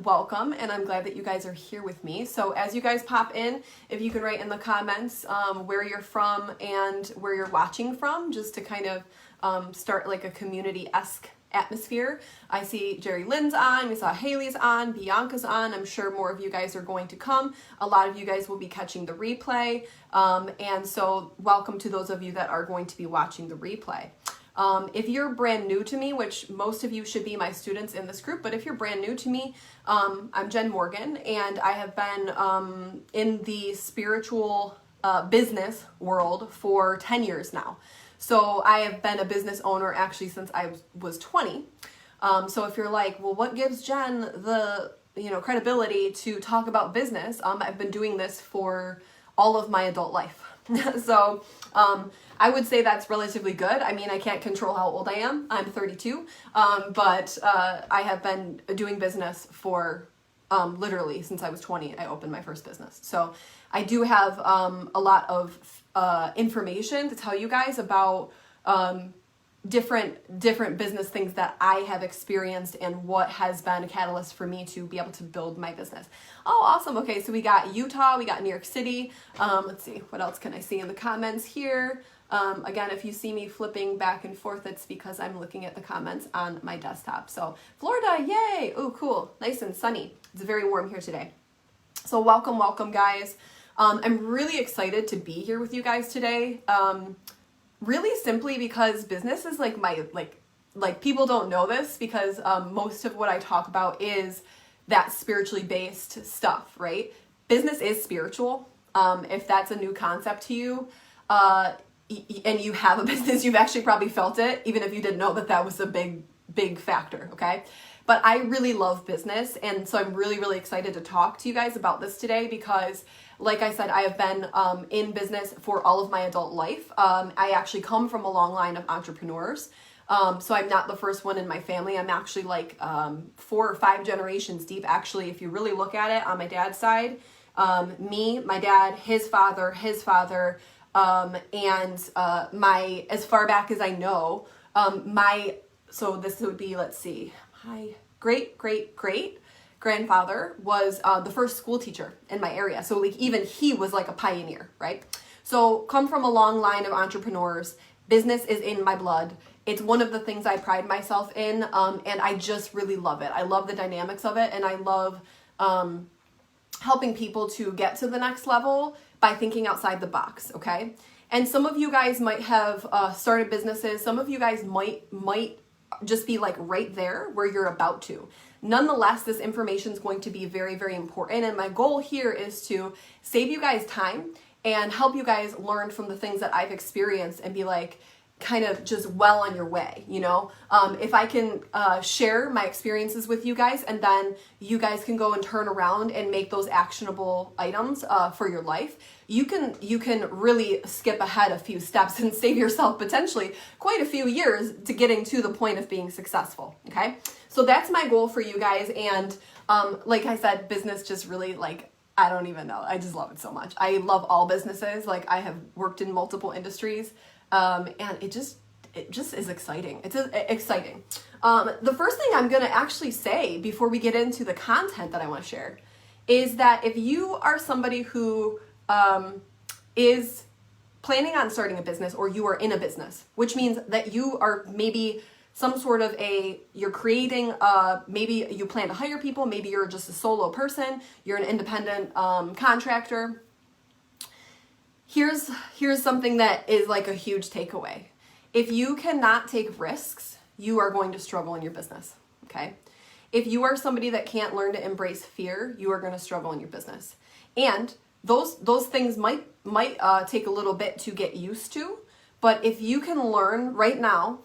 Welcome, and I'm glad that you guys are here with me. So as you guys pop in, if you could write in the comments where you're from and where you're watching from, just to kind of start like a community-esque atmosphere. I see Jerry Lynn's on, we saw Haley's on, Bianca's on. I'm sure more of you guys are going to come. A lot of you guys will be catching the replay, and so welcome to those of you that are going to be watching the replay. If you're brand new to me, which most of you should be my students in this group, but if you're brand new to me, I'm Jenn Morgan, and I have been in the spiritual business world for 10 years now. So I have been a business owner actually since I was 20. So if you're like, well, what gives Jenn the credibility to talk about business? I've been doing this for all of my adult life. So I would say that's relatively good. I mean, I can't control how old I am. I'm 32, but I have been doing business for literally since I was 20. I opened my first business. So I do have a lot of information to tell you guys about different business things that I have experienced and what has been a catalyst for me to be able to build my business. Oh, awesome. Okay, so we got Utah, we got New York City. Let's see, what else can I see in the comments here? Again, if you see me flipping back and forth, it's because I'm looking at the comments on my desktop. So Florida, yay! Oh, cool. Nice and sunny. It's very warm here today. So welcome, guys. I'm really excited to be here with you guys today. Really simply because business is like my, like people don't know this because most of what I talk about is that spiritually based stuff, right? Business is spiritual. If that's a new concept to you, and you have a business, you've actually probably felt it, even if you didn't know that that was a big factor, okay? But I really love business, and so I'm really excited to talk to you guys about this today because, like I said, I have been in business for all of my adult life. I actually come from a long line of entrepreneurs, so I'm not the first one in my family. I'm actually like 4 or 5 generations deep, actually, if you really look at it on my dad's side. Me, my dad, his father, and my, as far back as I know, so this would be, let's see, my great grandfather was the first school teacher in my area. So like even he was like a pioneer, right? So come from a long line of entrepreneurs. Business is in my blood. It's one of the things I pride myself in, and I just really love it. I love the dynamics of it, and I love helping people to get to the next level by thinking outside the box, okay? And some of you guys might have started businesses. Some of you guys might just be like right there where you're about to. Nonetheless, this information is going to be very important, and my goal here is to save you guys time and help you guys learn from the things that I've experienced and be like kind of just well on your way, you know? If I can share my experiences with you guys, and then you guys can go and turn around and make those actionable items for your life, you can really skip ahead a few steps and save yourself potentially quite a few years to getting to the point of being successful, okay? So that's my goal for you guys, and like I said, business just really, like, I don't even know. I just love it so much. I love all businesses. Like, I have worked in multiple industries, and it just is exciting. It's exciting. The first thing I'm going to actually say before we get into the content that I want to share is that if you are somebody who is planning on starting a business, or you are in a business, which means that you are maybe some sort of you're creating, maybe you plan to hire people, maybe you're just a solo person, you're an independent contractor. Here's something that is like a huge takeaway. If you cannot take risks, you are going to struggle in your business, okay? If you are somebody that can't learn to embrace fear, you are going to struggle in your business. And those things might take a little bit to get used to, but if you can learn right now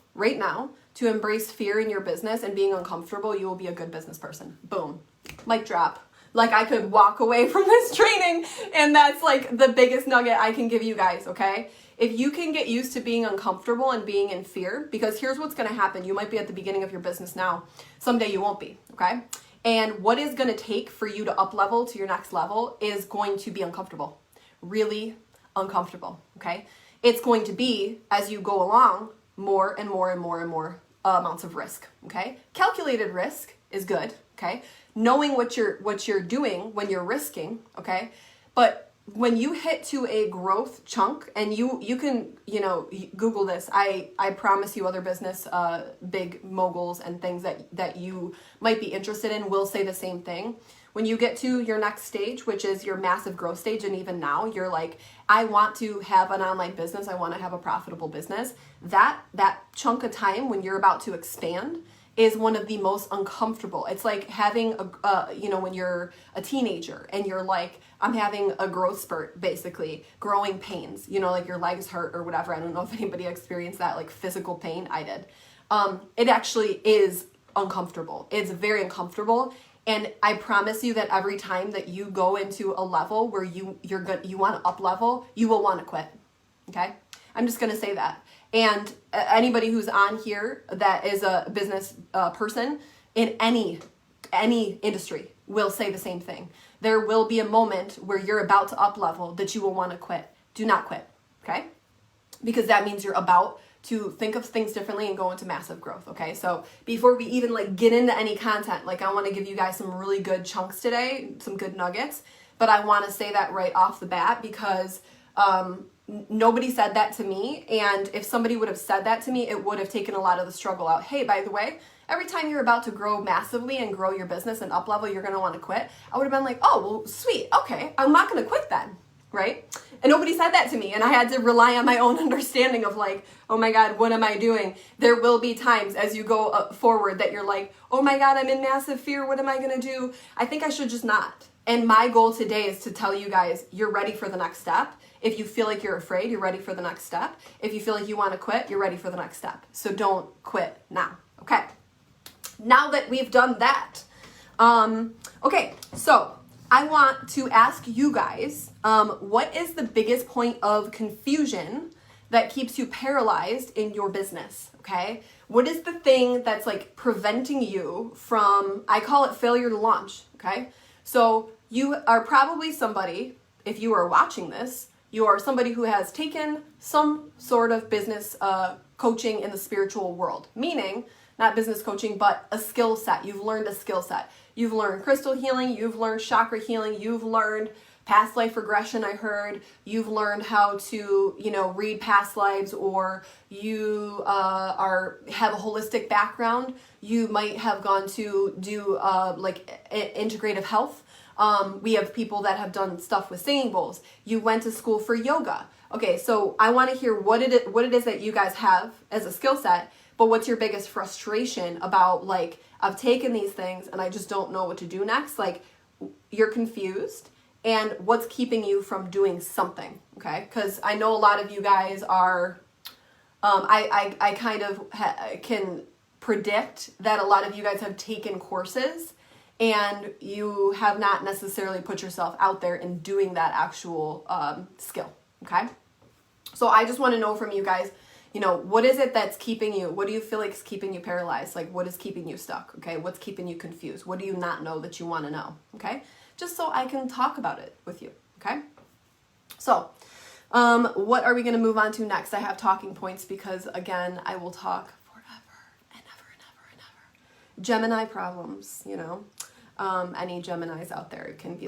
to embrace fear in your business and being uncomfortable, you will be a good business person. Boom. Mic drop. Like, I could walk away from this training, and that's like the biggest nugget I can give you guys, okay? If you can get used to being uncomfortable and being in fear, because here's what's going to happen. You might be at the beginning of your business now. Someday you won't be, okay? And what is going to take for you to up level to your next level is going to be uncomfortable. Really uncomfortable, okay? It's going to be, as you go along, more and more and more and more amounts of risk, okay? Calculated risk is good, okay? Knowing what you're doing when you're risking, okay? But when you hit to a growth chunk, and you can, Google this. I promise you other business, big moguls and things that you might be interested in will say the same thing. When you get to your next stage, which is your massive growth stage, and even now you're like, I want to have an online business. I want to have a profitable business. That chunk of time when you're about to expand is one of the most uncomfortable. It's like having when you're a teenager and you're like, I'm having a growth spurt, basically, growing pains, like your legs hurt or whatever. I don't know if anybody experienced that, like physical pain. I did. It actually is uncomfortable. It's very uncomfortable. And I promise you that every time that you go into a level where you want to up level, you will want to quit. Okay? I'm just going to say that. And anybody who's on here that is a business person in any industry will say the same thing. There will be a moment where you're about to up level that you will want to quit. Do not quit, okay? Because that means you're about to think of things differently and go into massive growth, okay? So before we even get into any content, I want to give you guys some really good chunks today, some good nuggets, but I want to say that right off the bat because nobody said that to me, and if somebody would have said that to me, it would have taken a lot of the struggle out. Hey, by the way, every time you're about to grow massively and grow your business and up level, you're going to want to quit. I would have been like, oh, well, sweet. Okay, I'm not going to quit then, right? And nobody said that to me, and I had to rely on my own understanding of oh my God, what am I doing? There will be times as you go forward that you're like, oh my God, I'm in massive fear. What am I going to do? I think I should just not. And my goal today is to tell you guys, you're ready for the next step. If you feel like you're afraid, you're ready for the next step. If you feel like you want to quit, you're ready for the next step. So don't quit now, okay? Now that we've done that, okay, so I want to ask you guys, what is the biggest point of confusion that keeps you paralyzed in your business, okay? What is the thing that's preventing you from, I call it failure to launch, okay? So you are probably somebody, if you are watching this, you are somebody who has taken some sort of business coaching in the spiritual world, meaning not business coaching, but a skill set. You've learned a skill set. You've learned crystal healing. You've learned chakra healing. You've learned past life regression, I heard. You've learned how to, read past lives, or you have a holistic background. You might have gone to do integrative health. We have people that have done stuff with singing bowls. You went to school for yoga. Okay, so I want to hear what it is that you guys have as a skill set, but what's your biggest frustration about I've taken these things and I just don't know what to do next? You're confused, and what's keeping you from doing something, okay? Because I know a lot of you guys are, I kind of can predict that a lot of you guys have taken courses and you have not necessarily put yourself out there in doing that actual skill, okay? So I just want to know from you guys, what is it that's keeping you, what do you feel like is keeping you paralyzed? What is keeping you stuck, okay? What's keeping you confused? What do you not know that you want to know, okay? Just so I can talk about it with you, okay? So, what are we going to move on to next? I have talking points because, again, I will talk forever and ever and ever and ever. Gemini problems, any Geminis out there can be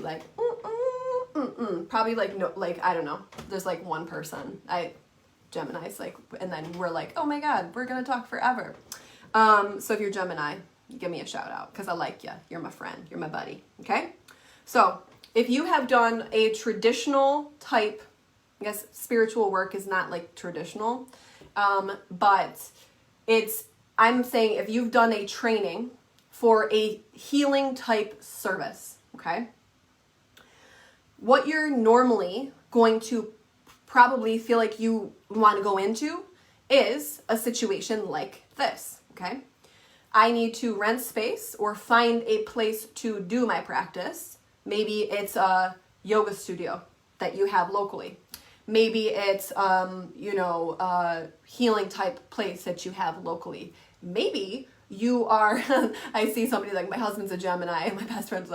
probably no, I don't know. There's one person. Gemini's and then we're oh my God, we're going to talk forever. So if you're Gemini, give me a shout out because I like you. You're my friend. You're my buddy. Okay? So if you have done a traditional type, I guess spiritual work is not traditional, but I'm saying if you've done a training for a healing type service, okay, what you're normally going to probably feel like you want to go into is a situation like this, okay? I need to rent space or find a place to do my practice. Maybe it's a yoga studio that you have locally. Maybe it's, a healing type place that you have locally. Maybe you are, I see somebody my husband's a Gemini and my best friend's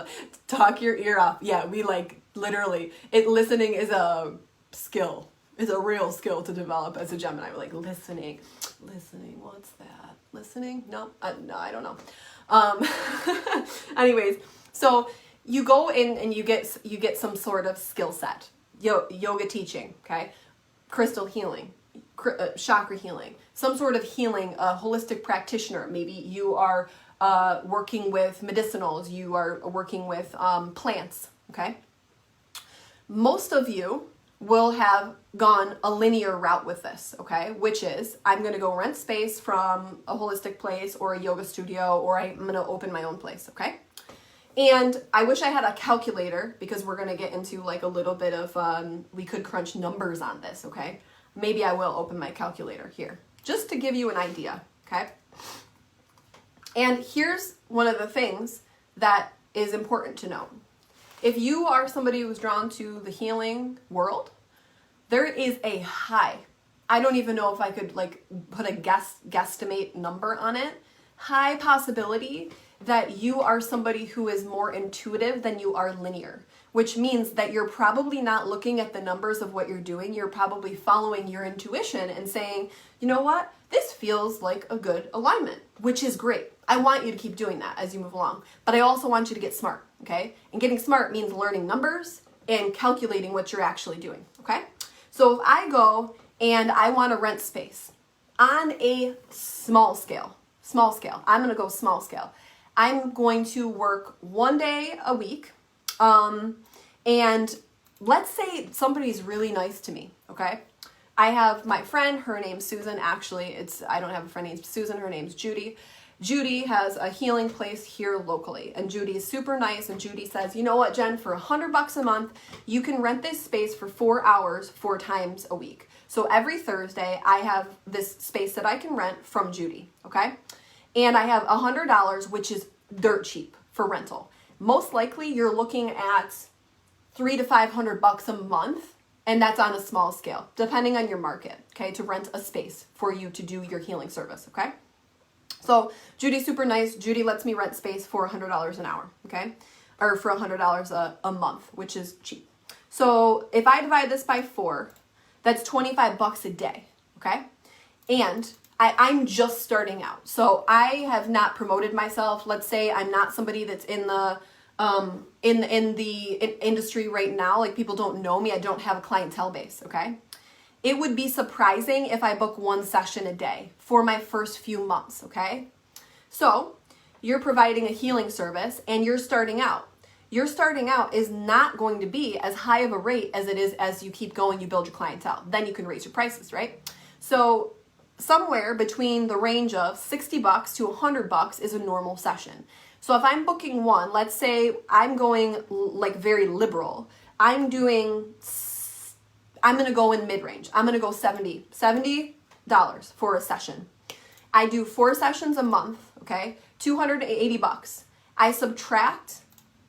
talk your ear off. Yeah, we literally, listening is a skill. is a real skill to develop as a Gemini. Like listening, what's that? Listening? No, I don't know. Anyways, so you go in and you get some sort of skill set. Yoga teaching, okay? Crystal healing, chakra healing, some sort of healing, a holistic practitioner. Maybe you are working with medicinals, you are working with plants, okay? Most of you will have gone a linear route with this, okay? Which is, I'm gonna go rent space from a holistic place or a yoga studio, or I'm gonna open my own place, okay? And I wish I had a calculator, because we're gonna get into like a little bit of, we could crunch numbers on this, okay? Maybe I will open my calculator here, just to give you an idea, okay? And here's one of the things that is important to know. If you are somebody who's drawn to the healing world, there is a high, I don't even know if I could like put a guesstimate number on it, high possibility that you are somebody who is more intuitive than you are linear, which means that you're probably not looking at the numbers of what you're doing. You're probably following your intuition and saying, you know what, this feels like a good alignment, which is great. I want you to keep doing that as you move along, but I also want you to get smart, okay? And getting smart means learning numbers and calculating what you're actually doing, okay? So if I go and I want to rent space on a small scale, I'm going to go small scale. I'm going to work 1 day a week, and let's say somebody's really nice to me, okay? I have my friend, her name's Susan. Actually, I don't have a friend named Susan, her name's Judy. Judy has a healing place here locally, and Judy is super nice, and Judy says, you know what, Jen, for $100 a month, you can rent this space for 4 hours, 4 times a week. So every Thursday, I have this space that I can rent from Judy, okay? And I have $100, which is dirt cheap for rental. Most likely, you're looking at $300 to $500 a month, and that's on a small scale, depending on your market, okay, to rent a space for you to do your healing service, okay? So Judy's super nice. Judy lets me rent space for $100 an hour, okay? Or for $100 a month, which is cheap. So if I divide this by 4, that's $25 a day, okay? And I'm just starting out. So I have not promoted myself. Let's say I'm not somebody that's in the industry right now. Like, people don't know me. I don't have a clientele base, okay? It would be surprising if I book 1 session a day for my first few months, okay? So you're providing a healing service and you're starting out. Your starting out is not going to be as high of a rate as it is as you keep going, you build your clientele. Then you can raise your prices, right? So somewhere between the range of $60 to $100 is a normal session. So if I'm booking 1, let's say I'm going like very liberal. I'm going to go in mid-range. I'm going to go $70 for a session. I do 4 sessions a month, okay? $280. I subtract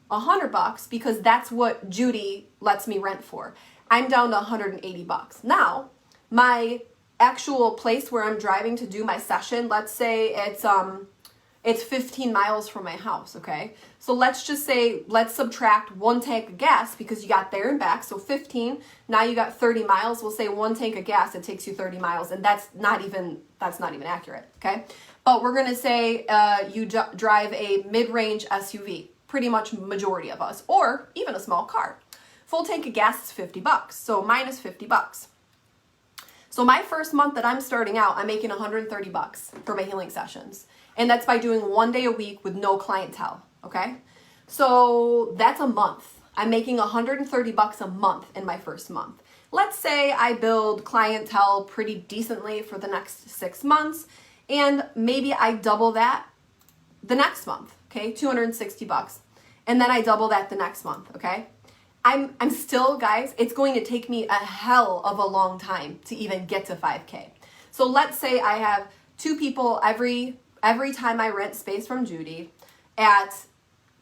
$100 because that's what Judy lets me rent for. I'm down to $180. Now, my actual place where I'm driving to do my session, let's say it's 15 miles from my house, okay? So let's just say, let's subtract 1 tank of gas because you got there and back, so 15, now you got 30 miles. We'll say 1 tank of gas, it takes you 30 miles, and that's not even accurate, okay? But we're gonna say you drive a mid-range SUV, pretty much majority of us, or even a small car. Full tank of gas is $50, so minus $50. So my first month that I'm starting out, I'm making $130 for my healing sessions. And that's by doing 1 day a week with no clientele, okay? So that's a month. I'm making $130 a month in my first month. Let's say I build clientele pretty decently for the next 6 months, and maybe I double that the next month, okay? $260. And then I double that the next month, okay? I'm still, guys, it's going to take me a hell of a long time to even get to 5K. So let's say I have 2 people every time I rent space from Judy at,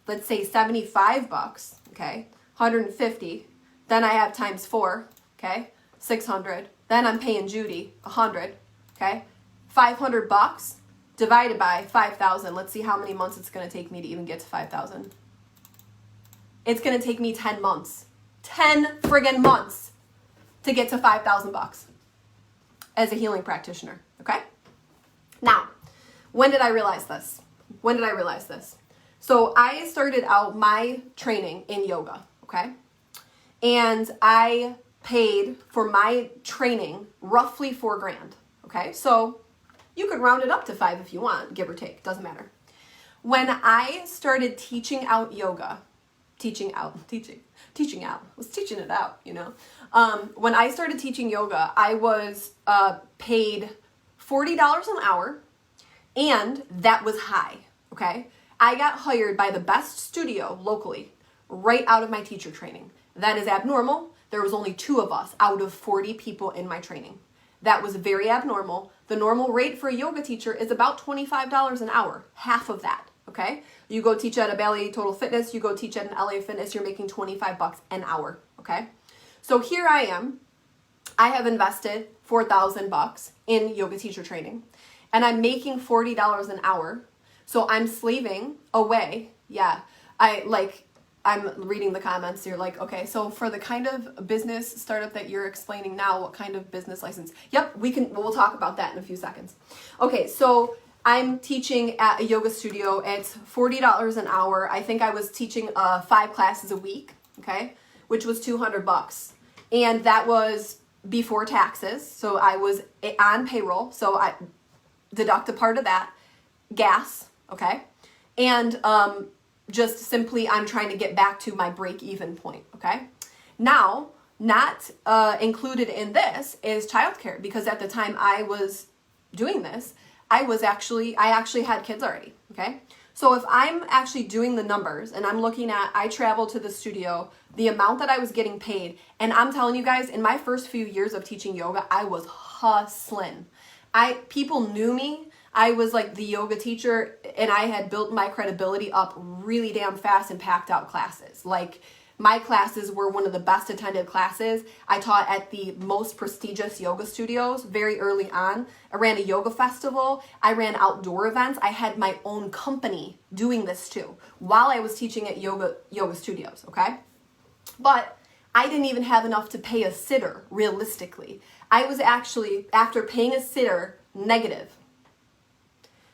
let's say, $75, okay, 150. Then I have times 4, okay, 600. Then I'm paying Judy 100, okay, $500 divided by 5,000. Let's see how many months it's going to take me to even get to 5,000. It's going to take me 10 months. 10 friggin' months. to get to $5,000 as a healing practitioner, okay? Now, when did I realize this? So I started out my training in yoga, okay? And I paid for my training roughly $4,000, okay? So you could round it up to 5 if you want, give or take, doesn't matter. When I started teaching out yoga, I was teaching it out, you know. When I started teaching yoga, I was paid $40 an hour, and that was high, okay? I got hired by the best studio locally right out of my teacher training. That is abnormal. There was only 2 of us out of 40 people in my training. That was very abnormal. The normal rate for a yoga teacher is about $25 an hour, half of that, okay? You go teach at a Bali Total Fitness, you go teach at an LA Fitness, you're making $25 an hour, okay? So here I am. I have invested $4,000 in yoga teacher training, and I'm making $40 an hour. So I'm slaving away. Yeah, I'm reading the comments. You're like, okay, so for the kind of business startup that you're explaining now, what kind of business license? Yep, we'll talk about that in a few seconds. Okay, so I'm teaching at a yoga studio. It's $40 an hour. I think I was teaching 5 classes a week, okay, which was $200. And that was before taxes. So I was on payroll. So I deduct a part of that, gas, okay? And just simply I'm trying to get back to my break-even point, okay? Now, not included in this is childcare, because at the time I was doing this, I actually had kids already, okay? So if I'm actually doing the numbers and I'm looking at, I traveled to the studio, the amount that I was getting paid, and I'm telling you guys, in my first few years of teaching yoga, I was hustling. People knew me. I was like the yoga teacher, and I had built my credibility up really damn fast and packed out classes. Like, my classes were one of the best attended classes. I taught at the most prestigious yoga studios very early on. I ran a yoga festival. I ran outdoor events. I had my own company doing this too while I was teaching at yoga studios, okay? But I didn't even have enough to pay a sitter, realistically. I was actually, after paying a sitter, negative.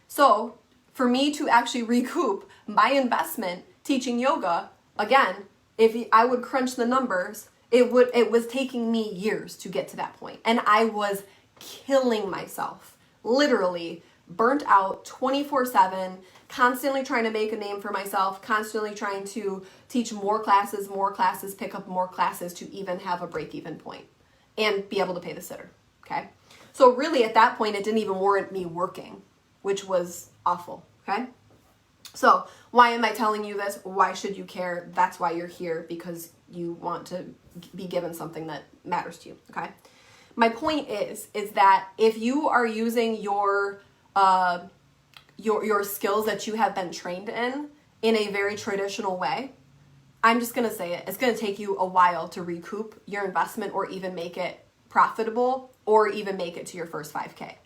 So for me to actually recoup my investment teaching yoga, again, if I would crunch the numbers, it was taking me years to get to that point. And I was killing myself, literally burnt out 24/7, constantly trying to make a name for myself, constantly trying to teach more classes, pick up more classes to even have a break-even point and be able to pay the sitter, okay? So really at that point, it didn't even warrant me working, which was awful, okay? So why am I telling you this? Why should you care? That's why you're here, because you want to be given something that matters to you, okay? My point is that if you are using your skills that you have been trained in a very traditional way, I'm just going to say it, it's going to take you a while to recoup your investment or even make it profitable or even make it to your first 5K.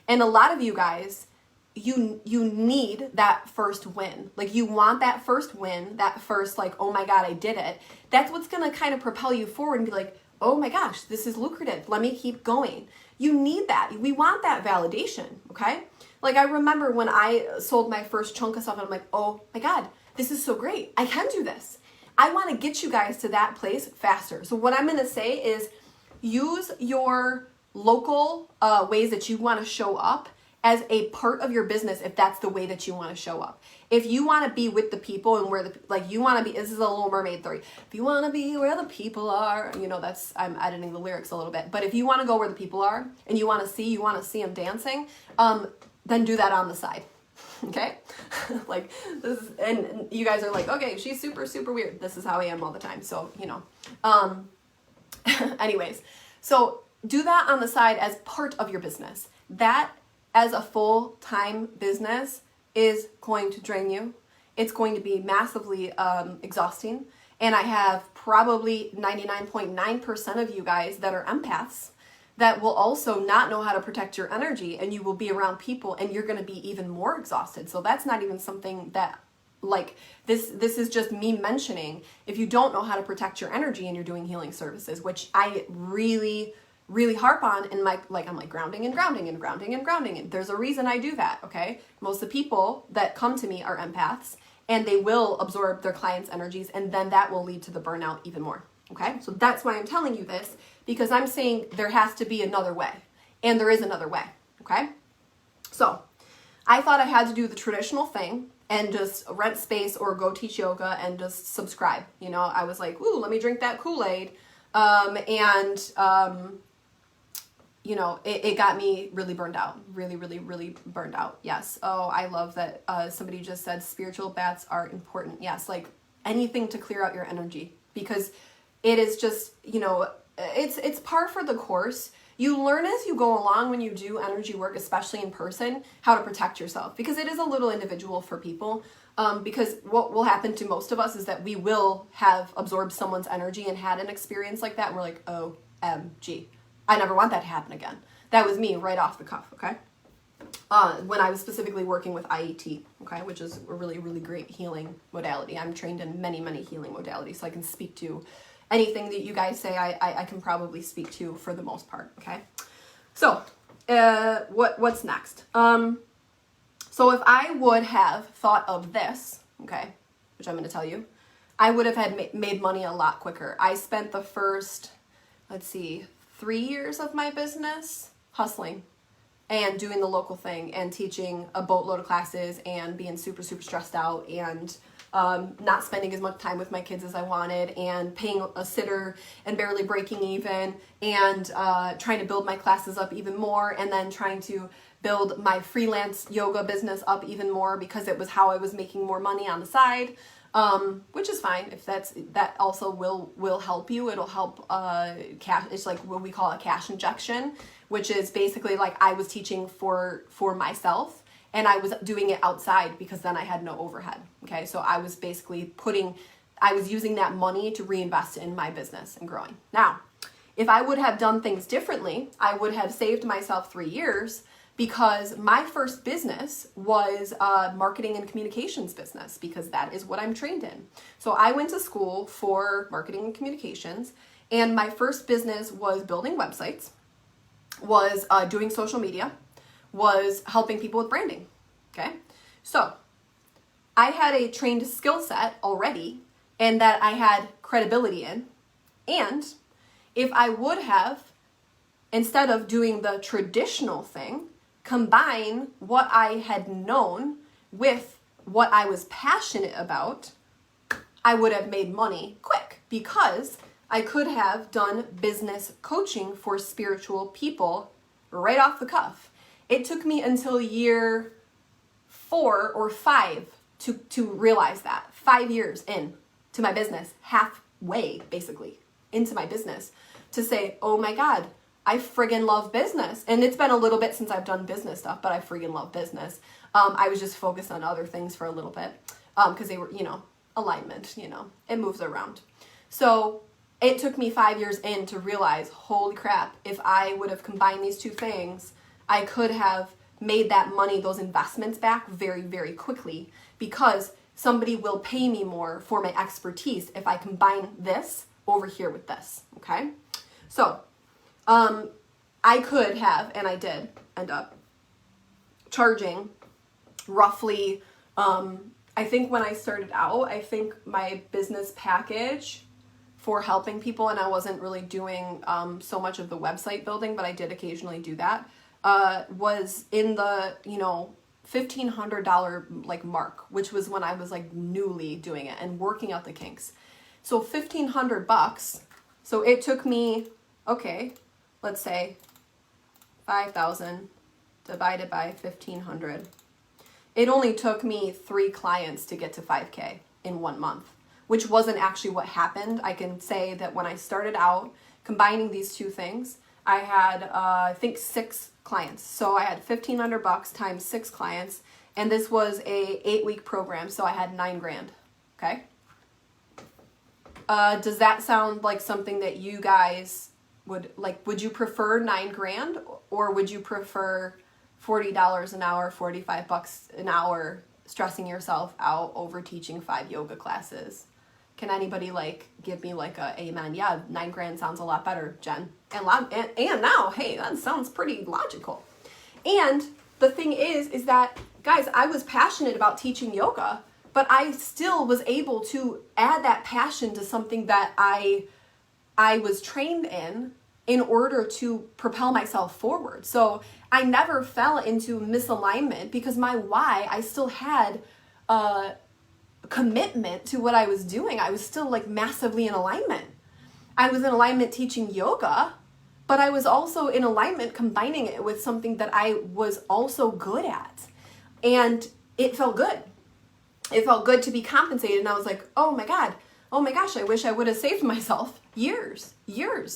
And a lot of you guys, you need that first win. Like, you want that first win, that first, like, oh my God, I did it. That's what's going to kind of propel you forward and be like, oh my gosh, this is lucrative. Let me keep going. You need that. We want that validation, okay? Like, I remember when I sold my first chunk of stuff and I'm like, oh my God, this is so great. I can do this. I want to get you guys to that place faster. So what I'm going to say is use your local ways that you want to show up as a part of your business, if that's the way that you want to show up. If you want to be with the people and where you want to be, this is a Little Mermaid theory. If you want to be where the people are, I'm editing the lyrics a little bit, but if you want to go where the people are and you want to see them dancing, then do that on the side. Okay? Like, this is, and you guys are like, okay, she's super, super weird. This is how I am all the time. So, anyways, so do that on the side as part of your business. That as a full-time business is going to drain you. It's going to be massively exhausting. And I have probably 99.9% of you guys that are empaths that will also not know how to protect your energy, and you will be around people and you're going to be even more exhausted. So that's not even something that Like this is just me mentioning, if you don't know how to protect your energy and you're doing healing services, which I really harp on in my, like, I'm like grounding and grounding and grounding and grounding. And there's a reason I do that, okay? Most of the people that come to me are empaths, and they will absorb their clients' energies, and then that will lead to the burnout even more, okay? So that's why I'm telling you this, because I'm saying there has to be another way, and there is another way, okay? So I thought I had to do the traditional thing and just rent space or go teach yoga and just subscribe. You know, I was like, ooh, let me drink that Kool-Aid. You know, it got me really burned out, really burned out. Yes. Oh, I love that. Somebody just said spiritual baths are important. Yes. Like anything to clear out your energy, because it is just, you know, it's par for the course. You learn as you go along when you do energy work, especially in person, how to protect yourself, because it is a little individual for people. Because what will happen to most of us is that we will have absorbed someone's energy and had an experience like that, and we're like, OMG, I never want that to happen again. That was me right off the cuff, okay? When I was specifically working with IET, okay, which is a really great healing modality. I'm trained in many healing modalities, so I can speak to anything that you guys say. I can probably speak to for the most part, okay? So, what's next? So if I would have thought of this, okay, which I'm going to tell you, I would have had made money a lot quicker. I spent the first, 3 years of my business hustling and doing the local thing and teaching a boatload of classes and being super stressed out and not spending as much time with my kids as I wanted and paying a sitter and barely breaking even and trying to build my classes up even more, and then trying to build my freelance yoga business up even more because it was how I was making more money on the side. Which is fine if that also will help you. It'll help cash. It's like what we call a cash injection, which is basically like I was teaching for myself and I was doing it outside because then I had no overhead. Okay, so I was basically using that money to reinvest in my business and growing. Now, if I would have done things differently, I would have saved myself 3 years, because my first business was a marketing and communications business, because that is what I'm trained in. So I went to school for marketing and communications, and my first business was building websites, was doing social media, was helping people with branding, okay? So I had a trained skill set already and that I had credibility in, and if I would have, instead of doing the traditional thing, combine what I had known with what I was passionate about, I would have made money quick, because I could have done business coaching for spiritual people right off the cuff. It took me until year 4 or 5 to realize that. 5 years in to my business, halfway basically into my business, to say, oh my God, I friggin' love business. And it's been a little bit since I've done business stuff, but I friggin' love business. I was just focused on other things for a little bit because they were, alignment, it moves around. So it took me 5 years in to realize, holy crap, if I would have combined these two things, I could have made that money, those investments back very quickly, because somebody will pay me more for my expertise if I combine this over here with this, okay? So I could have, and I did end up charging roughly, I think when I started out, I think my business package for helping people, and I wasn't really doing so much of the website building, but I did occasionally do that, was in the, $1,500 like mark, which was when I was like newly doing it and working out the kinks. So $1,500. So it took me, okay, let's say 5,000 divided by 1,500. It only took me 3 clients to get to 5K in 1 month, which wasn't actually what happened. I can say that when I started out combining these two things, I had, I think 6 clients. So I had $1,500 times 6 clients, and this was a 8-week program. So I had $9 grand. Okay. Does that sound like something that you guys would you prefer 9 grand, or would you prefer $40 an hour, $45 an hour, stressing yourself out over teaching 5 yoga classes? Can anybody give me a amen? Yeah, $9,000 sounds a lot better, Jen. And now, hey, that sounds pretty logical. And the thing is that, guys, I was passionate about teaching yoga, but I still was able to add that passion to something that I was trained in order to propel myself forward. So I never fell into misalignment because my why, I still had a commitment to what I was doing. I was still massively in alignment. I was in alignment teaching yoga, but I was also in alignment combining it with something that I was also good at. And it felt good. It felt good to be compensated. And I was like, oh my gosh, I wish I would have saved myself years.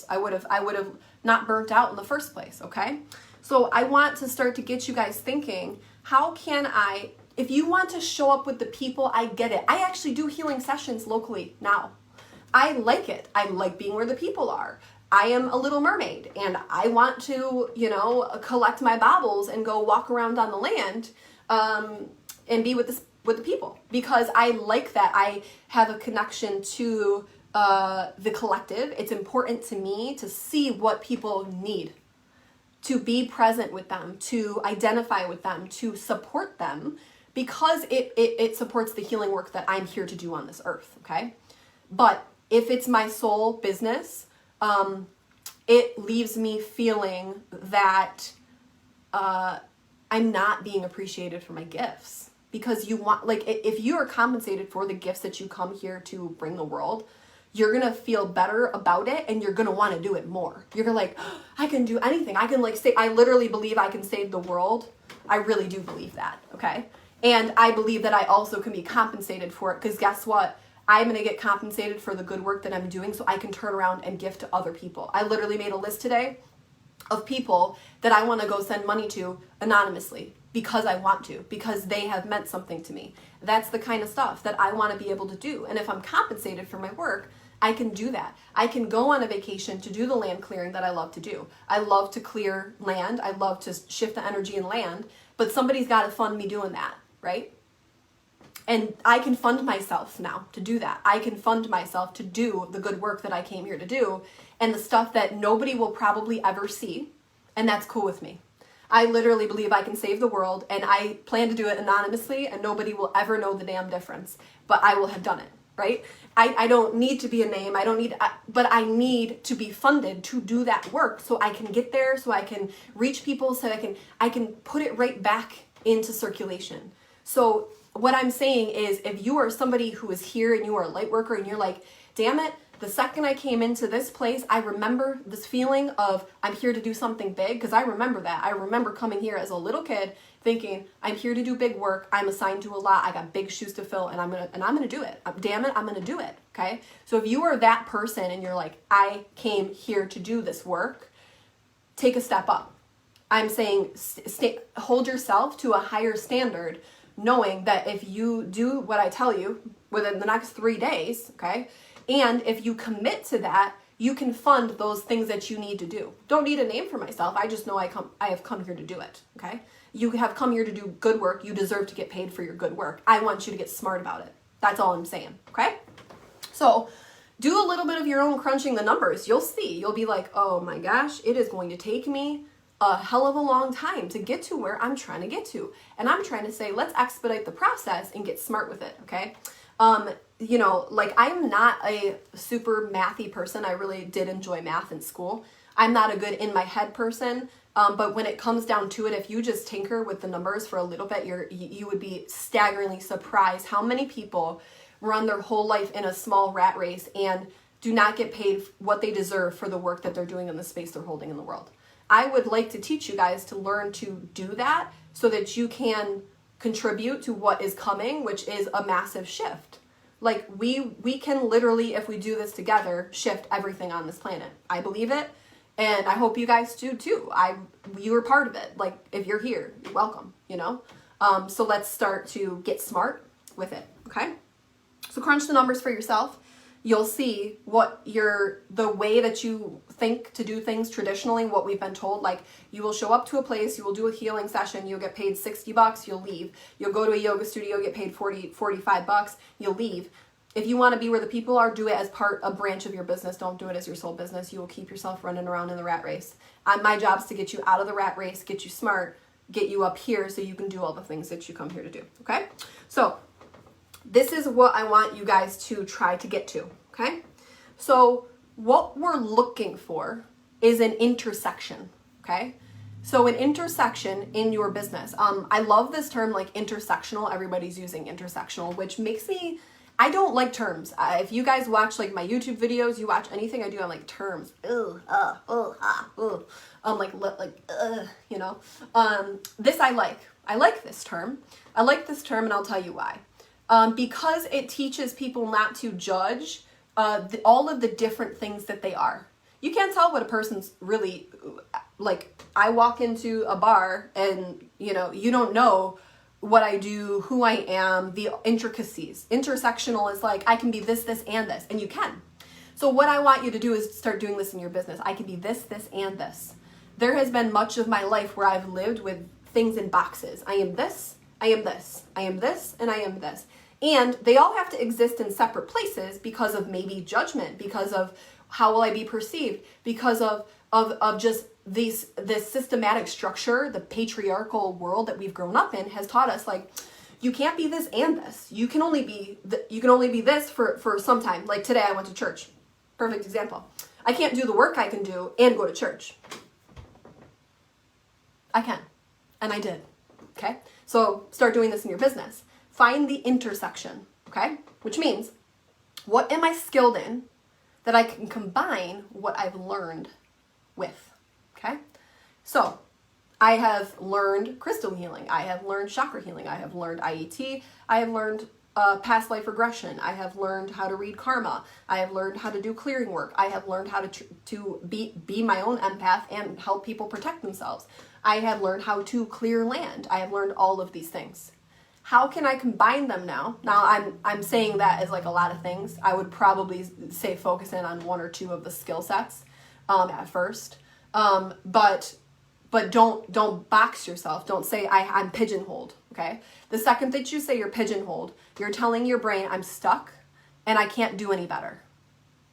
I would have not burnt out in the first place, okay? So I want to start to get you guys thinking, how can if you want to show up with the people, I get it. I actually do healing sessions locally now. I like it. I like being where the people are. I am a little mermaid and I want to, collect my baubles and go walk around on the land and be with the people because I like that. I have a connection to the collective. It's important to me to see what people need, to be present with them, to identify with them, to support them, because it supports the healing work that I'm here to do on this earth, okay? But if it's my sole business, it leaves me feeling that I'm not being appreciated for my gifts. Because you want, if you are compensated for the gifts that you come here to bring the world, you're going to feel better about it and you're going to want to do it more. You're going to I can do anything. I can I literally believe I can save the world. I really do believe that, okay? And I believe that I also can be compensated for it because guess what? I'm going to get compensated for the good work that I'm doing so I can turn around and give to other people. I literally made a list today of people that I want to go send money to anonymously because I want to, because they have meant something to me. That's the kind of stuff that I want to be able to do. And if I'm compensated for my work, I can do that. I can go on a vacation to do the land clearing that I love to do. I love to clear land. I love to shift the energy in land, but somebody's got to fund me doing that, right? And I can fund myself now to do that. I can fund myself to do the good work that I came here to do and the stuff that nobody will probably ever see. And that's cool with me. I literally believe I can save the world and I plan to do it anonymously and nobody will ever know the damn difference, but I will have done it, right? I don't need to be a name. But I need to be funded to do that work so I can get there, so I can reach people, so I can put it right back into circulation. So what I'm saying is if you are somebody who is here and you are a light worker and you're like, damn it, the second I came into this place, I remember this feeling of I'm here to do something big, because I remember that. I remember coming here as a little kid thinking I'm here to do big work. I'm assigned to a lot. I got big shoes to fill and I'm gonna do it. Damn it, I'm gonna do it. Okay? So if you are that person and you're like, I came here to do this work, take a step up. I'm saying hold yourself to a higher standard, knowing that if you do what I tell you within the next 3 days, okay, and if you commit to that, you can fund those things that you need to do. Don't need a name for myself. I just know I have come here to do it, okay? You have come here to do good work. You deserve to get paid for your good work. I want you to get smart about it. That's all I'm saying, okay? So do a little bit of your own crunching the numbers. You'll see. You'll be like, oh my gosh, it is going to take me a hell of a long time to get to where I'm trying to get to. And I'm trying to say, let's expedite the process and get smart with it, okay? I'm not a super mathy person. I really did enjoy math in school. I'm not a good in my head person. But when it comes down to it, if you just tinker with the numbers for a little bit, you would be staggeringly surprised how many people run their whole life in a small rat race and do not get paid what they deserve for the work that they're doing in the space they're holding in the world. I would like to teach you guys to learn to do that so that you can contribute to what is coming, which is a massive shift. Like we can literally, if we do this together, shift everything on this planet. I believe it. And I hope you guys do too. You were part of it. Like if you're here, you're welcome, So let's start to get smart with it. Okay. So crunch the numbers for yourself. you'll see the way that you think to do things traditionally, what we've been told. Like, you will show up to a place, you will do a healing session, you'll get paid $60, you'll leave. You'll go to a yoga studio, get paid $45, you'll leave. If you want to be where the people are, do it as a branch of your business. Don't do it as your sole business. You will keep yourself running around in the rat race. My job is to get you out of the rat race, get you smart, get you up here so you can do all the things that you come here to do, okay? So this is what I want you guys to try to get to, okay? So what we're looking for is an intersection, okay? So an intersection in your business. I love this term, like intersectional. Everybody's using intersectional, which makes me, I don't like terms. If you guys watch like my YouTube videos, you watch anything I do, I'm like terms. You know. This I like. I like this term. I like this term, and I'll tell you why. Because it teaches people not to judge all of the different things that they are. You can't tell what a person's really, like, I walk into a bar and, you know, you don't know what I do, who I am, the intricacies. Intersectional is like, I can be this, this, and this, and you can. So what I want you to do is start doing this in your business. I can be this, this, and this. There has been much of my life where I've lived with things in boxes. I am this, I am this, I am this, and I am this. And they all have to exist in separate places because of maybe judgment, because of how will I be perceived, because of just this systematic structure, the patriarchal world that we've grown up in has taught us, like, you can't be this and this. You can only be this for some time. Like today I went to church. Perfect example. I can't do the work I can do and go to church. I can. And I did. Okay? So start doing this in your business. Find the intersection, okay? Which means, what am I skilled in that I can combine what I've learned with, okay? So, I have learned crystal healing. I have learned chakra healing. I have learned IET. I have learned past life regression. I have learned how to read karma. I have learned how to do clearing work. I have learned how to be my own empath and help people protect themselves. I have learned how to clear land. I have learned all of these things. How can I combine them now? Now, I'm saying that as like a lot of things. I would probably say focus in on one or two of the skill sets at first. But don't box yourself. Don't say I'm pigeonholed, okay? The second that you say you're pigeonholed, you're telling your brain, I'm stuck and I can't do any better.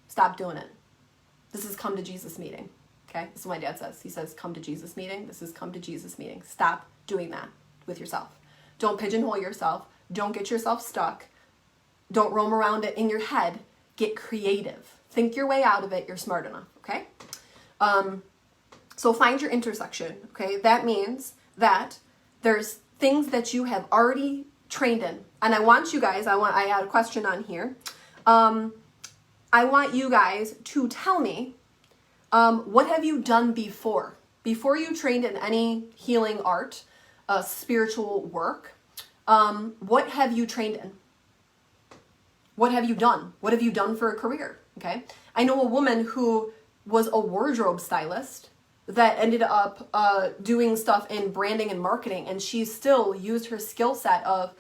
Stop doing it. This is come to Jesus meeting, okay? This is what my dad says. He says, come to Jesus meeting. This is come to Jesus meeting. Stop doing that with yourself. Don't pigeonhole yourself. Don't get yourself stuck. Don't roam around it in your head. Get creative. Think your way out of it. You're smart enough, okay? So find your intersection, okay? That means that there's things that you have already trained in. And I want you guys, I had a question on here. I want you guys to tell me, what have you done before? Before you trained in any healing art, spiritual work, what have you trained in? What have you done? What have you done for a career? Okay. I know a woman who was a wardrobe stylist that ended up doing stuff in branding and marketing, and she still used her skill set of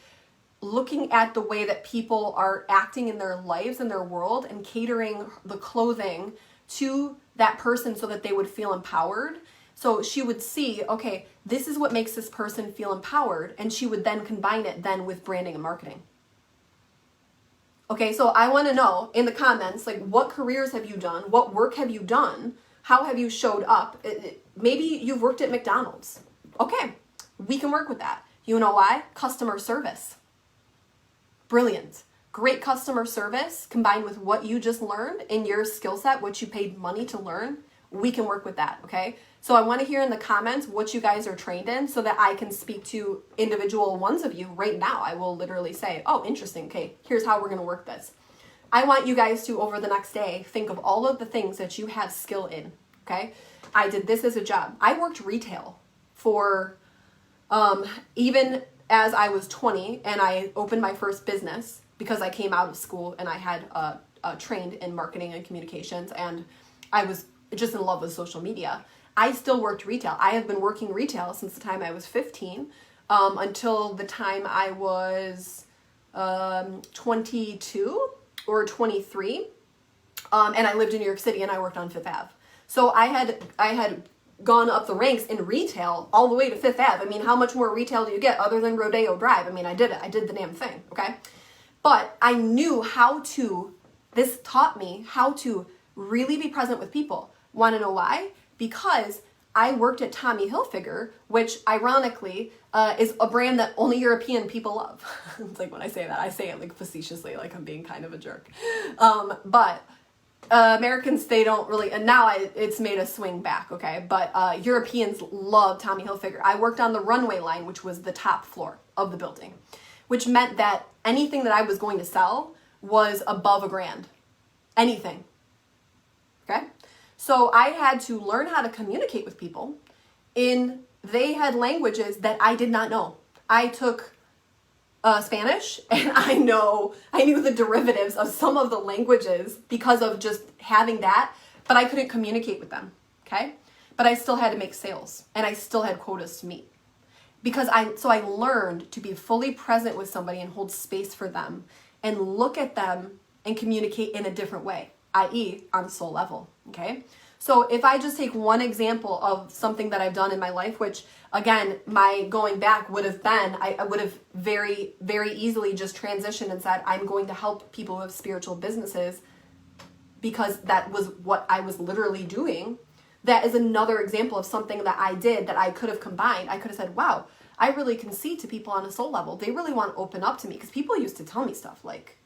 looking at the way that people are acting in their lives and their world and catering the clothing to that person so that they would feel empowered. So she would see, okay, this is what makes this person feel empowered, and she would then combine it then with branding and marketing. Okay, so I want to know in the comments, like, what careers have you done? What work have you done? How have you showed up? Maybe you've worked at McDonald's. Okay, we can work with that. You know why? Customer service. Brilliant. Great customer service combined with what you just learned in your skill set, what you paid money to learn. We can work with that, okay? So I want to hear in the comments what you guys are trained in so that I can speak to individual ones of you right now. I will literally say, oh, interesting. Okay, here's how we're going to work this. I want you guys to, over the next day, think of all of the things that you have skill in, okay? I did this as a job. I worked retail for even as I was 20, and I opened my first business because I came out of school and I had trained in marketing and communications, and I was just in love with social media. I still worked retail. I have been working retail since the time I was 15 until the time I was 22 or 23. And I lived in New York City and I worked on Fifth Ave. So I had gone up the ranks in retail all the way to Fifth Ave. I mean, how much more retail do you get other than Rodeo Drive? I mean, I did it. I did the damn thing, okay? But I knew this taught me how to really be present with people. Want to know why? Because I worked at Tommy Hilfiger, which ironically is a brand that only European people love. It's like when I say that, I say it like facetiously, like I'm being kind of a jerk. But Americans, they don't really, and now it's made a swing back, okay? But Europeans love Tommy Hilfiger. I worked on the runway line, which was the top floor of the building, which meant that anything that I was going to sell was above $1,000. Anything, okay? So I had to learn how to communicate with people they had languages that I did not know. I took Spanish, and I knew the derivatives of some of the languages because of just having that, but I couldn't communicate with them, okay? But I still had to make sales, and I still had quotas to meet. So I learned to be fully present with somebody and hold space for them and look at them and communicate in a different way, i.e. on a soul level, okay? So if I just take one example of something that I've done in my life, which again, my going back would have been, I would have very, very easily just transitioned and said, I'm going to help people who have spiritual businesses because that was what I was literally doing. That is another example of something that I did that I could have combined. I could have said, wow, I really can see to people on a soul level. They really want to open up to me, because people used to tell me stuff like,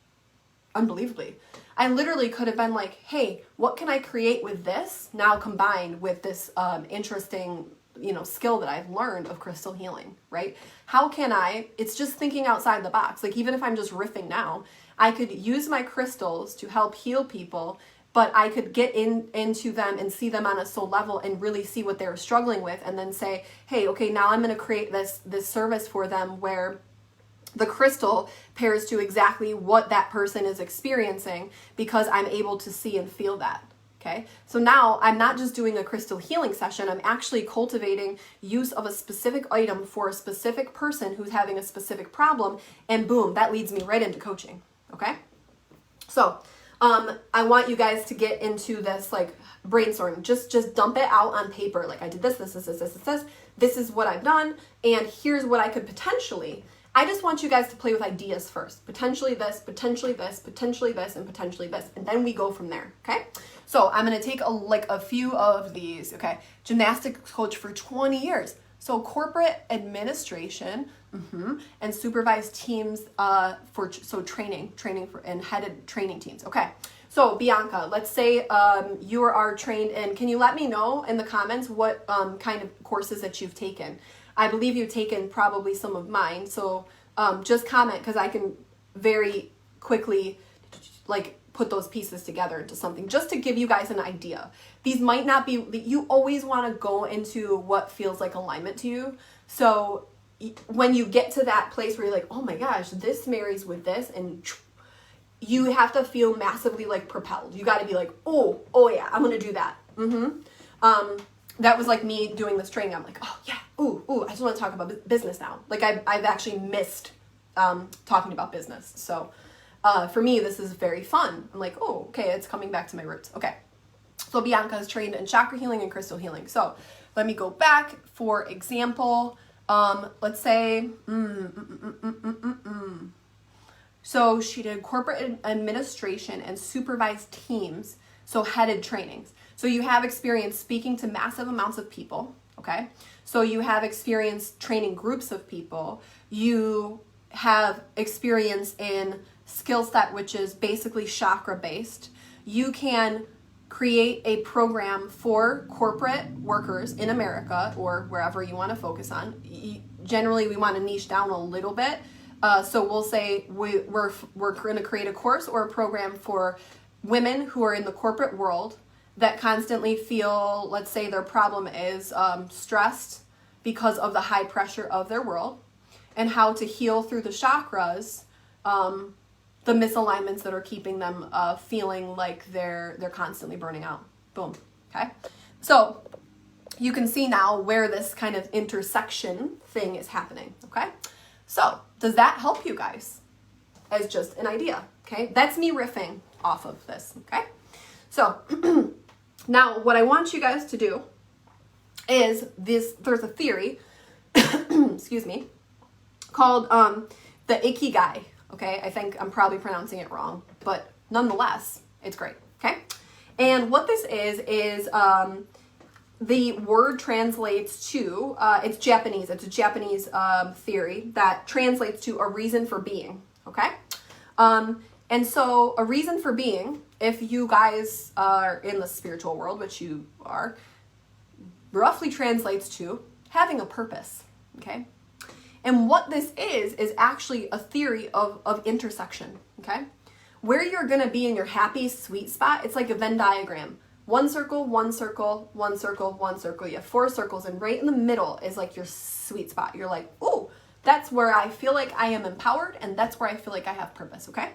unbelievably. I literally could have been like, hey, what can I create with this now combined with this interesting, skill that I've learned of crystal healing, right? How can it's just thinking outside the box. Like, even if I'm just riffing now, I could use my crystals to help heal people, but I could get into them and see them on a soul level and really see what they're struggling with, and then say, hey, okay, now I'm going to create this service for them where the crystal pairs to exactly what that person is experiencing, because I'm able to see and feel that, okay? So now I'm not just doing a crystal healing session, I'm actually cultivating use of a specific item for a specific person who's having a specific problem, and boom, that leads me right into coaching, okay? So I want you guys to get into this like brainstorming. Just dump it out on paper. Like, I did this. This is what I've done, and here's what I could potentially. I just want you guys to play with ideas first. Potentially this, potentially this, potentially this, and potentially this. And then we go from there, okay? So I'm going to take a few of these, okay? Gymnastics coach for 20 years. So corporate administration, and supervised teams training for and headed training teams. Okay, so Bianca, let's say you are trained in, can you let me know in the comments what kind of courses that you've taken? I believe you've taken probably some of mine, so just comment, because I can very quickly like put those pieces together into something, just to give you guys an idea. These might not be, you always want to go into what feels like alignment to you. So when you get to that place where you're like, oh my gosh, this marries with this, and you have to feel massively like propelled. You got to be like, oh yeah, I'm going to do that. That was like me doing this training. I'm like, oh yeah, I just want to talk about business now. Like I've actually missed talking about business. So for me, this is very fun. I'm like, oh, okay, it's coming back to my roots. Okay. So Bianca is trained in chakra healing and crystal healing. So let me go back. For example, let's say, so she did corporate administration and supervised teams. So headed trainings. So you have experience speaking to massive amounts of people, okay? So you have experience training groups of people. You have experience in skill set, which is basically chakra based. You can create a program for corporate workers in America or wherever you want to focus on. Generally, we want to niche down a little bit. So we'll say we're going to create a course or a program for women who are in the corporate world that constantly feel, let's say their problem is stressed because of the high pressure of their world, and how to heal through the chakras, the misalignments that are keeping them feeling like they're constantly burning out. Boom. Okay. So you can see now where this kind of intersection thing is happening. Okay. So does that help you guys as just an idea? Okay. That's me riffing off of this. Okay. So now what I want you guys to do is there's a theory, excuse me, called the Ikigai. Okay, I think I'm probably pronouncing it wrong, but nonetheless, it's great. Okay, and what this is the word translates to it's Japanese. It's a Japanese theory that translates to a reason for being. Okay, and so a reason for being, if you guys are in the spiritual world, which you are, roughly translates to having a purpose. Okay. And what this is actually a theory of intersection, okay? Where you're gonna be in your happy, sweet spot, it's like a Venn diagram. One circle, one circle, one circle, one circle. You have 4 circles, and right in the middle is like your sweet spot. You're like, ooh, that's where I feel like I am empowered, and that's where I feel like I have purpose, okay?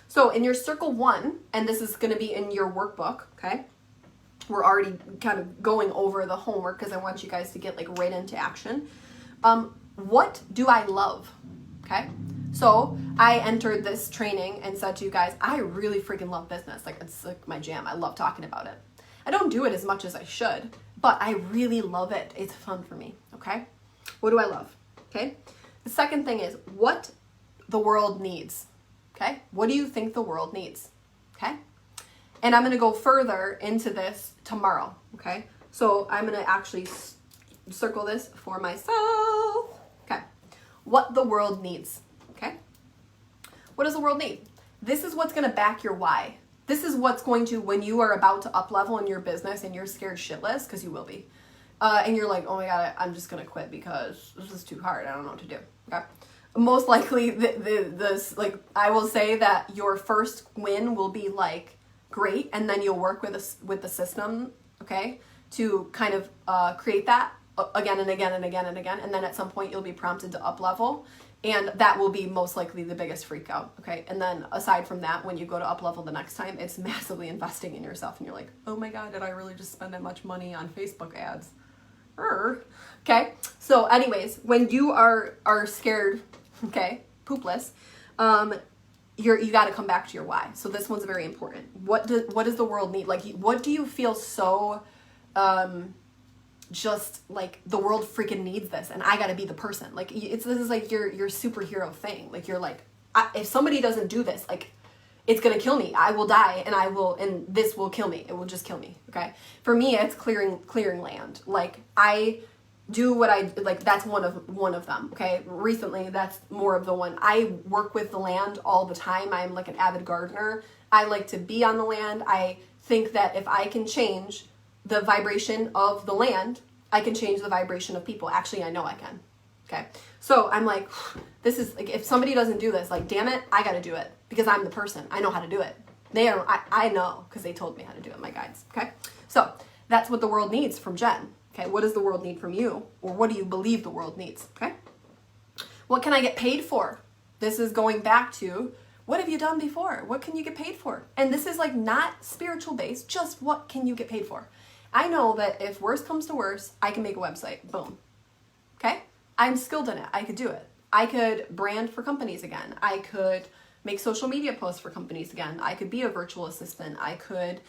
So in your circle 1, and this is gonna be in your workbook, okay? We're already kind of going over the homework because I want you guys to get like right into action. What do I love? Okay. So I entered this training and said to you guys, I really freaking love business. Like, it's like my jam. I love talking about it. I don't do it as much as I should, but I really love it. It's fun for me. Okay. What do I love? Okay. The second thing is what the world needs. Okay. What do you think the world needs? Okay. And I'm going to go further into this tomorrow. Okay. So I'm going to actually circle this for myself. Okay. What the world needs. Okay. What does the world need? This is what's going to back your why. This is what's going to, when you are about to up level in your business and you're scared shitless, because you will be, and you're like, oh my God, I'm just going to quit because this is too hard. I don't know what to do. Okay. Most likely this, like, I will say that your first win will be like great. And then you'll work with the system. Okay. To kind of, create that again and again and again and again, and then at some point you'll be prompted to up level, and that will be most likely the biggest freak out. Okay, and then aside from that, when you go to up level the next time, it's massively investing in yourself, and you're like, oh my God, did I really just spend that much money on Facebook ads? Okay, so anyways, when you are scared, okay, poopless, you got to come back to your why. So this one's very important. What does the world need? Like, what do you feel so just like the world freaking needs this, and I got to be the person. Like, this is like your superhero thing. Like, you're like, if somebody doesn't do this, like, it's gonna kill me. I will die, and this will kill me. It will just kill me. Okay. For me, it's clearing land. Like, I do what I like. That's one of them. Okay. Recently, that's more of the one. I work with the land all the time. I'm like an avid gardener. I like to be on the land. I think that if I can change the vibration of the land, I can change the vibration of people. Actually, I know I can. Okay. So I'm like, this is like, if somebody doesn't do this, like, damn it, I got to do it because I'm the person. I know how to do it. I know because they told me how to do it, my guides. Okay. So that's what the world needs from Jen. Okay. What does the world need from you? Or what do you believe the world needs? Okay. What can I get paid for? This is going back to, what have you done before? What can you get paid for? And this is like not spiritual based, just what can you get paid for? I know that if worse comes to worse, I can make a website. Boom. Okay? I'm skilled in it. I could do it. I could brand for companies again. I could make social media posts for companies again. I could be a virtual assistant. I could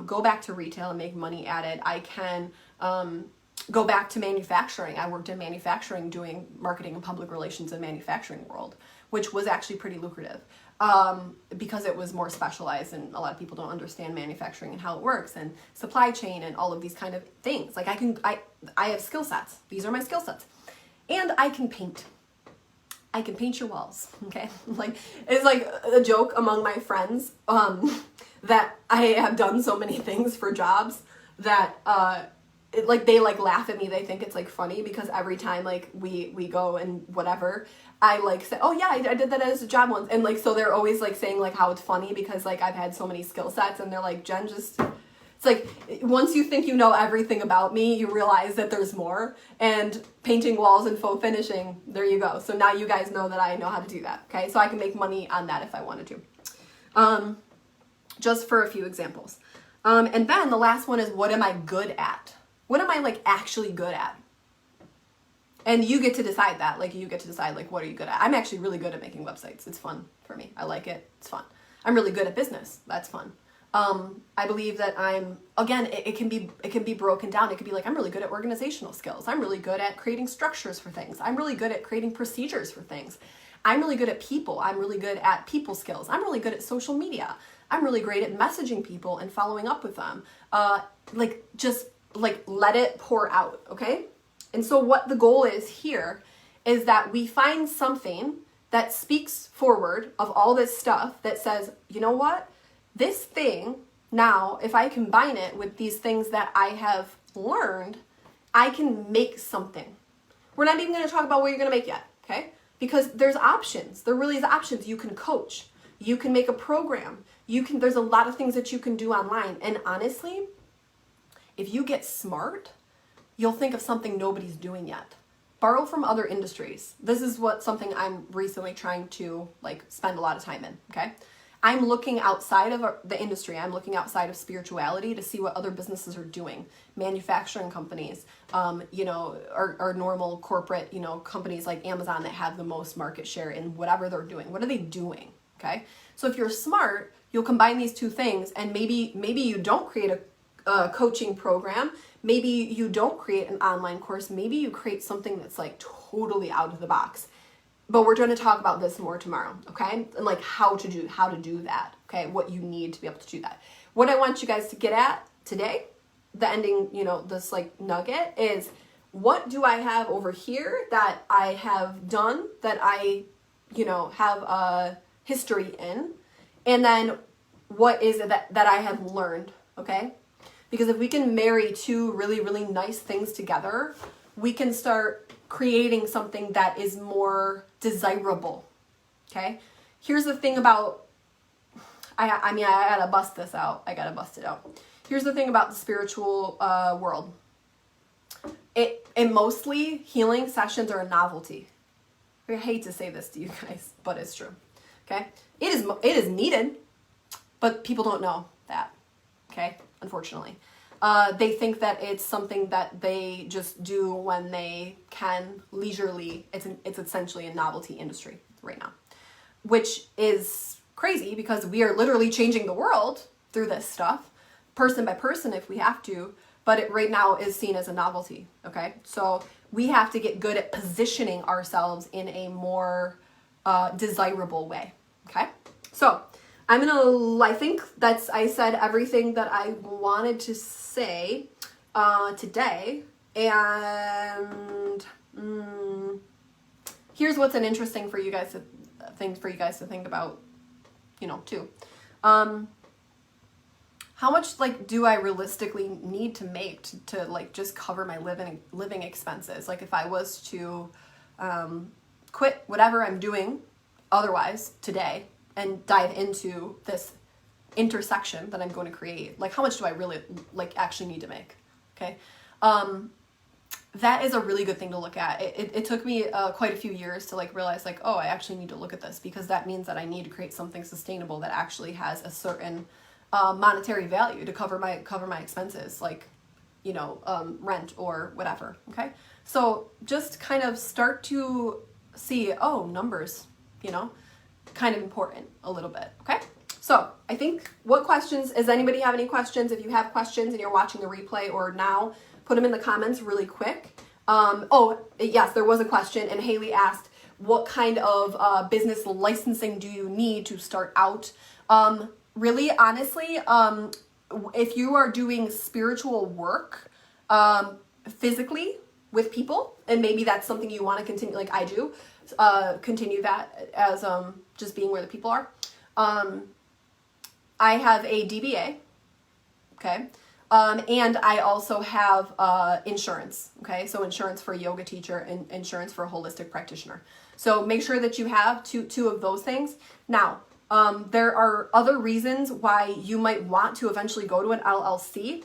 go back to retail and make money at it. I can go back to manufacturing. I worked in manufacturing doing marketing and public relations in manufacturing world, which was actually pretty lucrative. Because it was more specialized, and a lot of people don't understand manufacturing and how it works, and supply chain and all of these kind of things. Like, I have skill sets. These are my skill sets. And I can paint. I can paint your walls. Okay. Like, it's like a joke among my friends, that I have done so many things for jobs that, they like laugh at me. They think it's like funny because every time like we go and whatever, I like say, oh yeah, I did that as a job once. And like, so they're always like saying like how it's funny because like I've had so many skill sets, and they're like, Jen, it's like, once you think you know everything about me, you realize that there's more. And painting walls and faux finishing, there you go. So now you guys know that I know how to do that. Okay. So I can make money on that if I wanted to. Just for a few examples. And then the last one is, what am I good at? What am I like actually good at? And you get to decide that. Like, you get to decide like, what are you good at? I'm actually really good at making websites. It's fun for me. I like it. It's fun. I'm really good at business. That's fun. I believe that it can be broken down. It could be like, I'm really good at organizational skills. I'm really good at creating structures for things. I'm really good at creating procedures for things. I'm really good at people. I'm really good at people skills. I'm really good at social media. I'm really great at messaging people and following up with them. Just let it pour out, okay? And so what the goal is here is that we find something that speaks forward of all this stuff that says, you know what? This thing, now, if I combine it with these things that I have learned, I can make something. We're not even going to talk about what you're going to make yet, okay? Because there's options. There really is options. You can coach. You can make a program. There's a lot of things that you can do online. And honestly, if you get smart, you'll think of something nobody's doing yet. Borrow from other industries. This is something I'm recently trying to spend a lot of time in, okay? I'm looking outside of the industry. I'm looking outside of spirituality to see what other businesses are doing. Manufacturing companies, or normal corporate, companies like Amazon that have the most market share in whatever they're doing. What are they doing? Okay. So if you're smart, you'll combine these two things, and maybe you don't create a coaching program. Maybe you don't create an online course. Maybe you create something that's totally out of the box. But we're going to talk about this more tomorrow, okay? And how to do that, okay? What you need to be able to do that. What I want you guys to get at today, the ending, this nugget is, what do I have over here that I have done that I, have a history in? And then what is it that I have learned, okay? Because if we can marry two really, really nice things together, we can start creating something that is more desirable, okay? Here's the thing about, I gotta bust this out. I gotta bust it out. Here's the thing about the spiritual world. Mostly healing sessions are a novelty. I hate to say this to you guys, but it's true, okay? It is needed, but people don't know that, okay? Unfortunately. They think that it's something that they just do when they can leisurely. It's essentially a novelty industry right now, which is crazy because we are literally changing the world through this stuff, person by person if we have to, but it right now is seen as a novelty, okay? So we have to get good at positioning ourselves in a more desirable way, okay? So I think I said everything that I wanted to say today. And here's what's an interesting for you guys to think about, too. How much do I realistically need to make to just cover my living expenses? If I was to quit whatever I'm doing otherwise today and dive into this intersection that I'm going to create, how much do I really actually need to make? Okay. That is a really good thing to look at. It took me quite a few years to realize oh, I actually need to look at this, because that means that I need to create something sustainable that actually has a certain monetary value to cover my expenses, rent or whatever. Okay. So just kind of start to see, numbers, kind of important a little bit, okay? So I think, does anybody have any questions? If you have questions and you're watching the replay or now, put them in the comments really quick. Yes, there was a question, and Haley asked, what kind of business licensing do you need to start out? Really, honestly, if you are doing spiritual work physically with people, and maybe that's something you want to continue, like I do, continue that as just being where the people are. I have a DBA, okay, and I also have insurance, okay, so insurance for a yoga teacher and insurance for a holistic practitioner. So make sure that you have two of those things. Now, there are other reasons why you might want to eventually go to an LLC.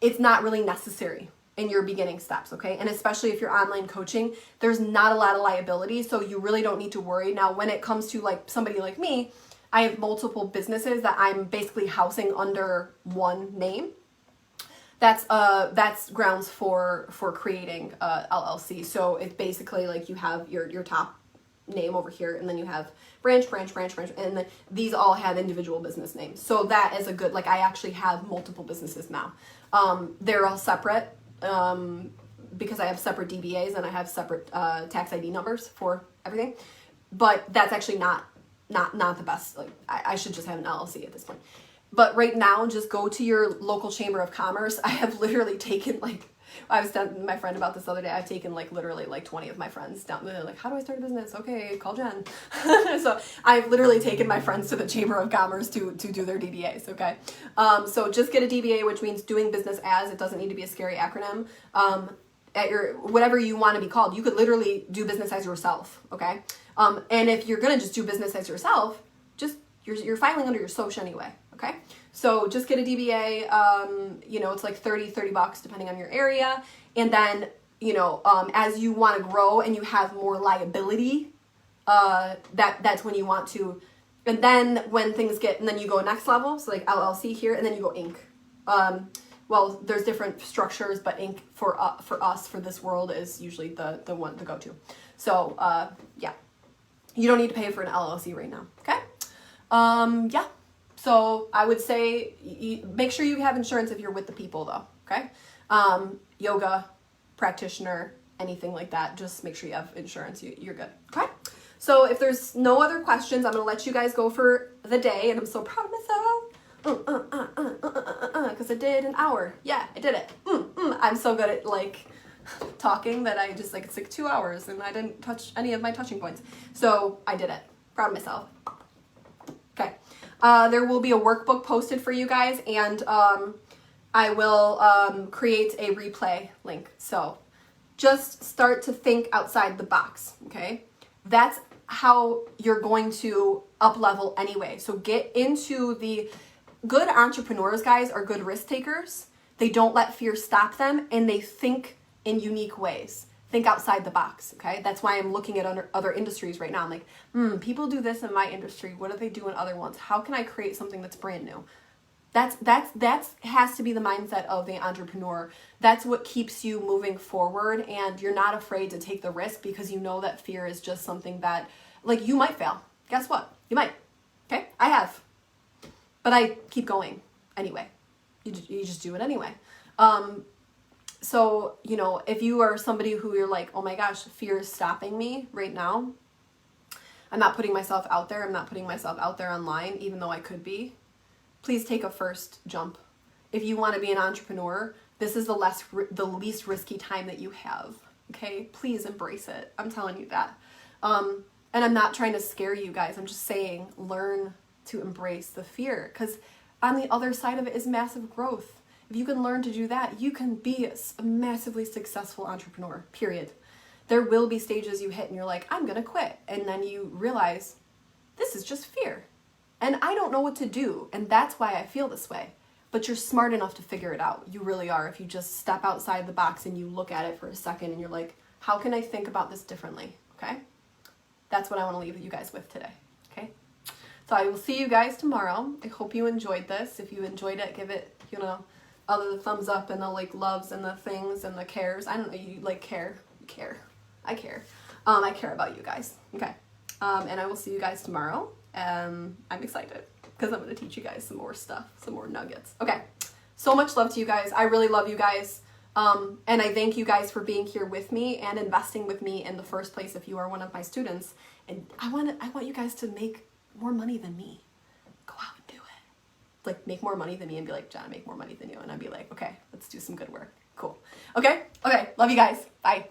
It's not really necessary in your beginning steps, okay? And especially if you're online coaching, there's not a lot of liability, so you really don't need to worry. Now, when it comes to somebody like me, I have multiple businesses that I'm basically housing under one name. That's grounds for creating a LLC. So it's basically you have your top name over here, and then you have branch, and then these all have individual business names. So that is a good, like I actually have multiple businesses now. They're all separate because I have separate DBAs and I have separate tax ID numbers for everything. But that's actually not the best. Like I should just have an LLC at this point. But right now, just go to your local chamber of commerce. I have literally taken like, I was telling my friend about this the other day. I've taken like literally like 20 of my friends down. They're like, how do I start a business? Okay, call Jen. So I've literally taken my friends to the chamber of commerce to do their DBAs. Okay. So just get a DBA, which means doing business as. It doesn't need to be a scary acronym. At your, whatever you want to be called, you could literally do business as yourself. Okay. And if you're going to just do business as yourself, just, you're filing under your social anyway. Okay. So just get a DBA, you know, it's like $30 depending on your area. And then, you know, as you want to grow and you have more liability, that's when you want to, and then when things get, and then you go next level. So like LLC here, and then you go Inc. Well, there's different structures, but Inc. for us, for this world is usually the one to go to. So, yeah, you don't need to pay for an LLC right now. Okay. Yeah. So I would say make sure you have insurance if you're with the people though, okay? Yoga, practitioner, anything like that, just make sure you have insurance, you're good, okay? So if there's no other questions, I'm gonna let you guys go for the day, and I'm so proud of myself, because I did an hour. Yeah, I did it. I'm so good at like talking that I just like, it's like 2 hours and I didn't touch any of my touching points. So I did it, proud of myself. Okay. There will be a workbook posted for you guys, and I will create a replay link. So just start to think outside the box, okay? That's how you're going to up level anyway. So get into the good entrepreneurs, guys, are good risk takers. They don't let fear stop them, and they think in unique ways. Think outside the box, okay? That's why I'm looking at other industries right now. I'm like, people do this in my industry. What do they do in other ones? How can I create something that's brand new? That has to be the mindset of the entrepreneur. That's what keeps you moving forward, and you're not afraid to take the risk because you know that fear is just something that, like, you might fail. Guess what? You might, okay? I have. But I keep going anyway. You just do it anyway. So, you know, if you are somebody who you're like, oh my gosh, fear is stopping me right now. I'm not putting myself out there. I'm not putting myself out there online, even though I could be. Please take a first jump. If you want to be an entrepreneur, this is the least risky time that you have. Okay, please embrace it. I'm telling you that. And I'm not trying to scare you guys. I'm just saying, learn to embrace the fear, because on the other side of it is massive growth. If you can learn to do that, you can be a massively successful entrepreneur, period. There will be stages you hit and you're like, I'm going to quit. And then you realize this is just fear. And I don't know what to do. And that's why I feel this way. But you're smart enough to figure it out. You really are. If you just step outside the box and you look at it for a second and you're like, how can I think about this differently? Okay? That's what I want to leave you guys with today. Okay? So I will see you guys tomorrow. I hope you enjoyed this. If you enjoyed it, give it, you know, other the thumbs up and the like loves and the things and the cares. I don't know, you like care. You care. I care. I care about you guys. Okay. And I will see you guys tomorrow. I'm excited because I'm going to teach you guys some more stuff, some more nuggets. Okay. So much love to you guys. I really love you guys. And I thank you guys for being here with me and investing with me in the first place if you are one of my students. And I want you guys to make more money than me. Go out and do it. Like, make more money than me and be like, Jen, I make more money than you. And I'd be like, okay, let's do some good work. Cool. Okay. Love you guys. Bye.